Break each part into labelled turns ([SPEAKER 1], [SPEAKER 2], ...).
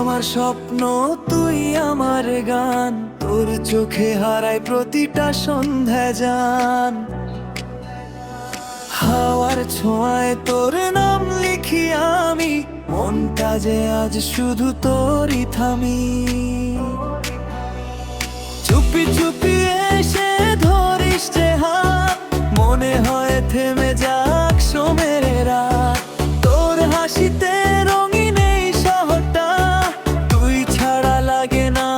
[SPEAKER 1] আমার স্বপ্ন, তুই আমার গান, তোর চোখে হারায় প্রতিটা সন্ধ্যা যান। হাওয়ার ছোঁয়ায় তোর নাম লিখি আমি, মনটা যে আজ শুধু তোরই থামি। চুপি চুপি এসে ধরিস যে হাত, মনে হয় থেমে যাক সময়ের রাত। তোর হাসিতে রঙিন এই শহরটা, তুই ছাড়া লাগে না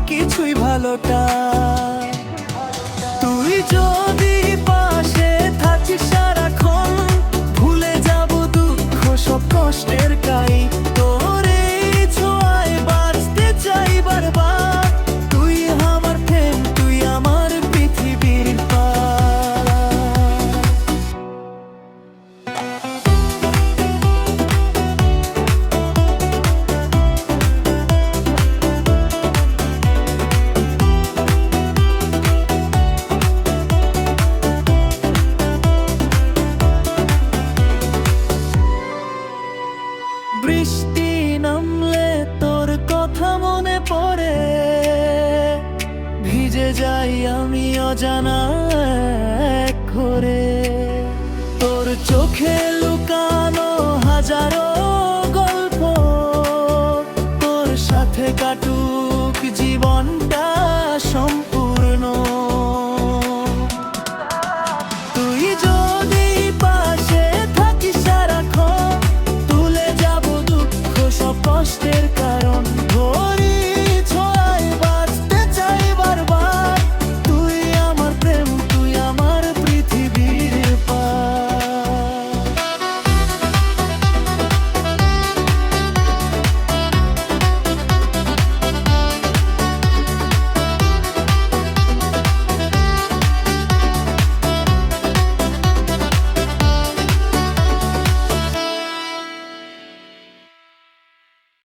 [SPEAKER 1] কিছুই ভালোটা। তুই যদি পাশে থাকিস সারাক্ষণ, ভুলে যাব দুঃখ সব কষ্টের কাই। তোর এই ছোঁয়ায় বাঁচতে চাই বারবার, তুই আমার প্রেম, তুই আমার পৃথিবীর পার। বৃষ্টি নামলে তোর কথা মনে পড়ে, ভিজে যাই আমি অজানা এক ঘরে। তোর চোখে লুকানো হাজারো গল্প, তোর সাথে কাটুক জীবনটা সম্পূর্ণ। তুই যদি পাশে থাকিস সারাক্ষণ, তুলে যাব দুঃখ সব কষ্টের